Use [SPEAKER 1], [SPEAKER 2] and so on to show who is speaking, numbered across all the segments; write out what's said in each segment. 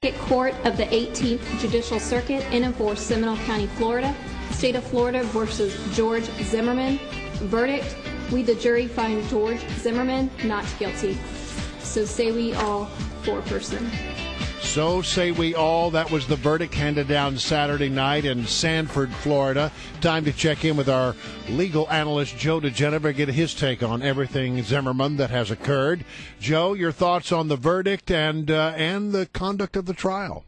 [SPEAKER 1] Court of the 18th Judicial Circuit in and for Seminole County, Florida. State of Florida versus George Zimmerman. Verdict: we the jury find George Zimmerman not guilty. So say we all, foreperson.
[SPEAKER 2] So say we all. That was the verdict handed down Saturday night in Sanford, Florida. Time to check in with our legal analyst, Joe DiGenova, get his take on everything Zimmerman that has occurred. Joe, your thoughts on the verdict and the conduct of the trial?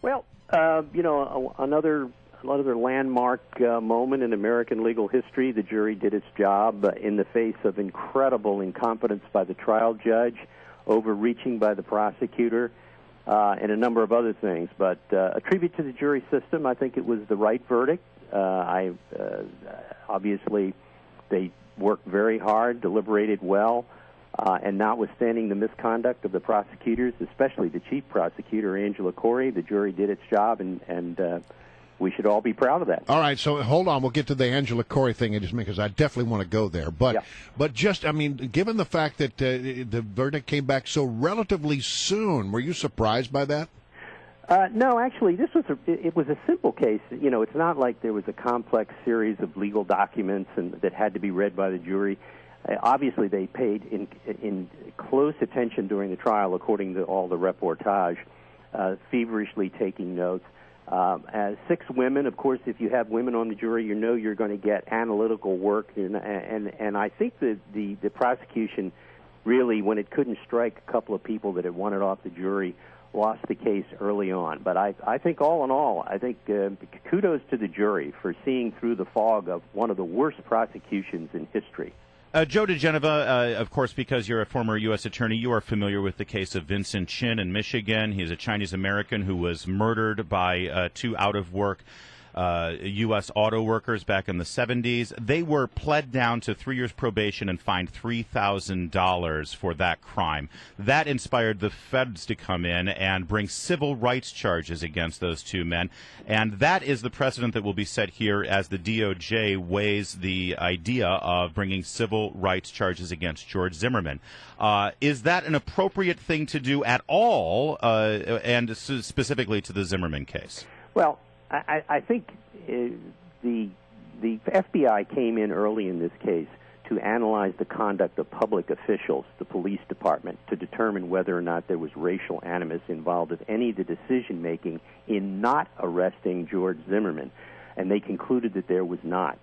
[SPEAKER 3] Well, another landmark moment in American legal history. The jury did its job in the face of incredible incompetence by the trial judge, overreaching by the prosecutor, and a number of other things. But a tribute to the jury system. I think it was the right verdict. Obviously, they worked very hard, deliberated well, and notwithstanding the misconduct of the prosecutors, especially the chief prosecutor, Angela Corey, the jury did its job, and we should all be proud of that.
[SPEAKER 2] All right, so hold on. We'll get to the Angela Corey thing in just a minute, because I definitely want to go there. But just, given the fact that the verdict came back so relatively soon, were you surprised by that?
[SPEAKER 3] No, actually, it was a simple case. It's not like there was a complex series of legal documents that had to be read by the jury. Obviously, they paid in close attention during the trial, according to all the reportage, feverishly taking notes. As 6 women, of course, if you have women on the jury, you're going to get analytical work, and I think that the prosecution really, when it couldn't strike a couple of people that it wanted off the jury, lost the case early on. But I think all in all, I think kudos to the jury for seeing through the fog of one of the worst prosecutions in history.
[SPEAKER 4] Joe DiGenova, of course, because you're a former U.S. attorney, you are familiar with the case of Vincent Chin in Michigan. He's a Chinese-American who was murdered by 2 out-of-work U.S. auto workers back in the 70s. They were pled down to 3 years probation and fined $3,000 for that crime. That inspired the feds to come in and bring civil rights charges against those 2 men. And that is the precedent that will be set here as the DOJ weighs the idea of bringing civil rights charges against George Zimmerman. Is that an appropriate thing to do at all, and specifically to the Zimmerman case?
[SPEAKER 3] Well, I think the FBI came in early in this case to analyze the conduct of public officials, the police department, to determine whether or not there was racial animus involved with any of the decision-making in not arresting George Zimmerman, and they concluded that there was not.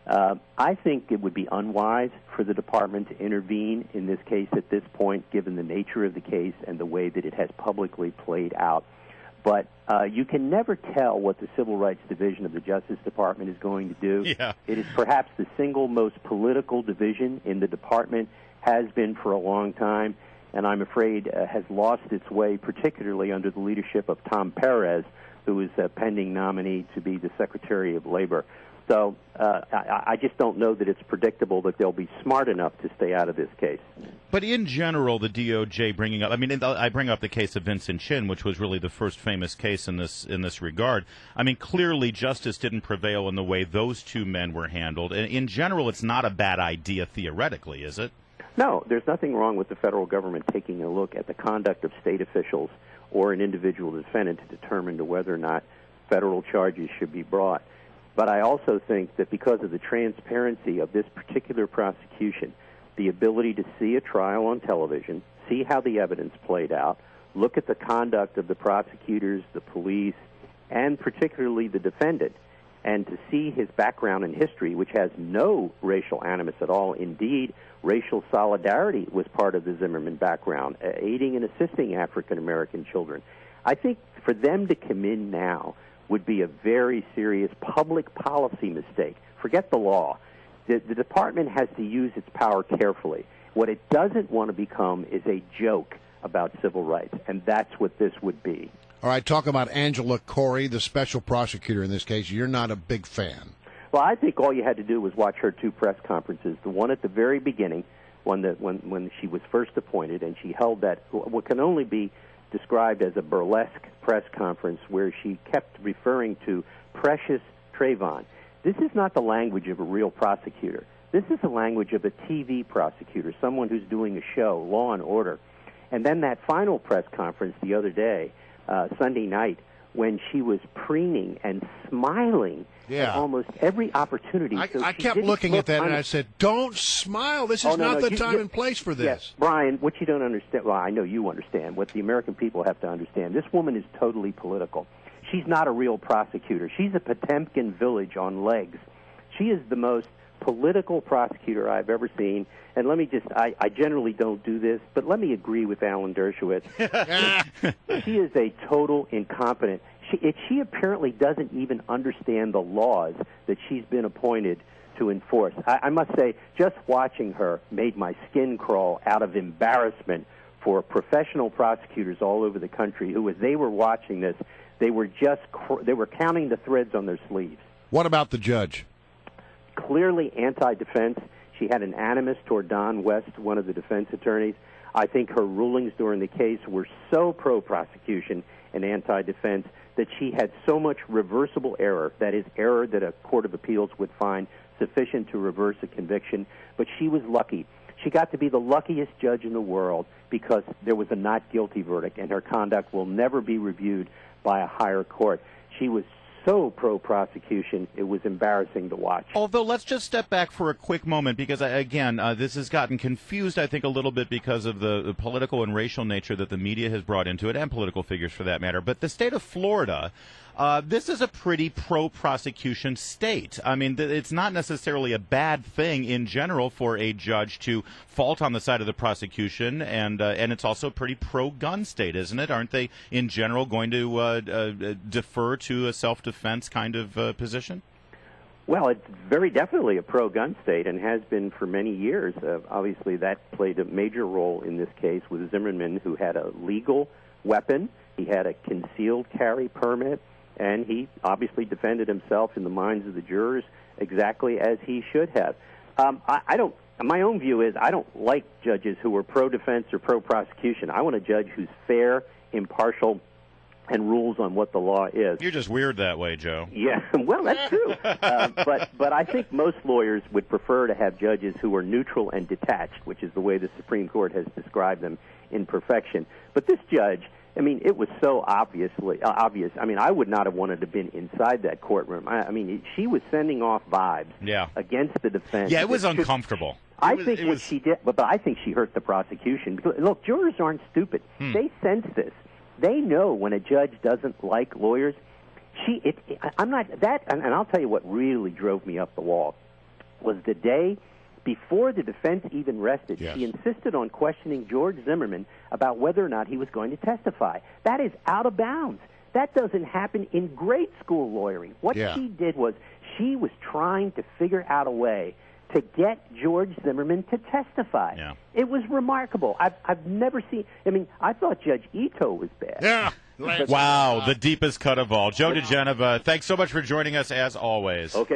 [SPEAKER 3] I think it would be unwise for the department to intervene in this case at this point, given the nature of the case and the way that it has publicly played out. But you can never tell what the Civil Rights Division of the Justice Department is going to do.
[SPEAKER 4] Yeah.
[SPEAKER 3] It is perhaps the single most political division in the department, has been for a long time, and I'm afraid has lost its way, particularly under the leadership of Tom Perez, who is a pending nominee to be the Secretary of Labor. So I just don't know that it's predictable that they'll be smart enough to stay out of this case.
[SPEAKER 4] But in general, the DOJ bringing up, I bring up the case of Vincent Chin, which was really the first famous case in this regard. Clearly justice didn't prevail in the way those 2 men were handled. And in general, it's not a bad idea theoretically, is it?
[SPEAKER 3] No, there's nothing wrong with the federal government taking a look at the conduct of state officials or an individual defendant to determine whether or not federal charges should be brought. But I also think that because of the transparency of this particular prosecution, the ability to see a trial on television, see how the evidence played out, look at the conduct of the prosecutors, the police, and particularly the defendant, and to see his background and history, which has no racial animus at all. Indeed, racial solidarity was part of the Zimmerman background, aiding and assisting African-American children. I think for them to come in now would be a very serious public policy mistake. Forget the law. The department has to use its power carefully. What it doesn't want to become is a joke about civil rights, and that's what this would be.
[SPEAKER 2] All right, talk about Angela Corey, the special prosecutor in this case. You're not a big fan.
[SPEAKER 3] Well, I think all you had to do was watch her 2 press conferences, the one at the very beginning, when she was first appointed, and she held that what can only be described as a burlesque press conference where she kept referring to Precious Trayvon. This is not the language of a real prosecutor. This is the language of a TV prosecutor, someone who's doing a show, Law and Order. And then that final press conference the other day, Sunday night when she was preening and smiling at almost every opportunity.
[SPEAKER 2] I kept looking at that and I said, don't smile. This is not the time and place for this.
[SPEAKER 3] Yes, Brian, what you don't understand, well, I know you understand, what the American people have to understand, this woman is totally political. She's not a real prosecutor. She's a Potemkin village on legs. She is the most political prosecutor I've ever seen. And let me just, I generally don't do this, but let me agree with Alan Dershowitz. She is a total incompetent. She apparently doesn't even understand the laws that she's been appointed to enforce. I must say, just watching her made my skin crawl out of embarrassment for professional prosecutors all over the country who, as they were watching this, they were counting the threads on their sleeves.
[SPEAKER 2] What about the judge?
[SPEAKER 3] Clearly anti-defense. She had an animus toward Don West, one of the defense attorneys. I think her rulings during the case were so pro-prosecution and anti-defense that she had so much reversible error, that is, error that a court of appeals would find sufficient to reverse a conviction. But she was lucky. She got to be the luckiest judge in the world because there was a not guilty verdict, and her conduct will never be reviewed by a higher court. She was so pro-prosecution, it was embarrassing to watch.
[SPEAKER 4] Although, let's just step back for a quick moment, because, again, this has gotten confused, I think, a little bit because of the political and racial nature that the media has brought into it, and political figures for that matter. But the state of Florida, this is a pretty pro-prosecution state. I mean, it's not necessarily a bad thing in general for a judge to fault on the side of the prosecution, and it's also a pretty pro-gun state, isn't it? Aren't they, in general, going to defer to a self-defense kind of position?
[SPEAKER 3] Well, it's very definitely a pro-gun state and has been for many years. Obviously, that played a major role in this case with Zimmerman, who had a legal weapon. He had a concealed carry permit, and he obviously defended himself in the minds of the jurors exactly as he should have. My own view is I don't like judges who are pro-defense or pro-prosecution. I want a judge who's fair, impartial, and rules on what the law is.
[SPEAKER 4] You're just weird that way, Joe.
[SPEAKER 3] Yeah, well, that's true. But I think most lawyers would prefer to have judges who are neutral and detached, which is the way the Supreme Court has described them in perfection. But this judge, I mean, it was so obvious. I mean, I would not have wanted to have been inside that courtroom. I mean, she was sending off vibes against the defense.
[SPEAKER 4] Yeah, it was uncomfortable.
[SPEAKER 3] I think what she did, but I think she hurt the prosecution. Because, look, jurors aren't stupid. They sense this. They know when a judge doesn't like lawyers. I'm not that, and I'll tell you what really drove me up the wall was the day before the defense even rested.
[SPEAKER 2] Yes.
[SPEAKER 3] She insisted on questioning George Zimmerman about whether or not he was going to testify. That is out of bounds. That doesn't happen in grade school lawyering. What she did was she was trying to figure out a way to get George Zimmerman to testify.
[SPEAKER 4] Yeah.
[SPEAKER 3] It was remarkable. I've never seen. I mean, I thought Judge Ito was bad.
[SPEAKER 2] Yeah.
[SPEAKER 4] Wow, the deepest cut of all. Joe DiGenova, thanks so much for joining us as always.
[SPEAKER 3] Okay.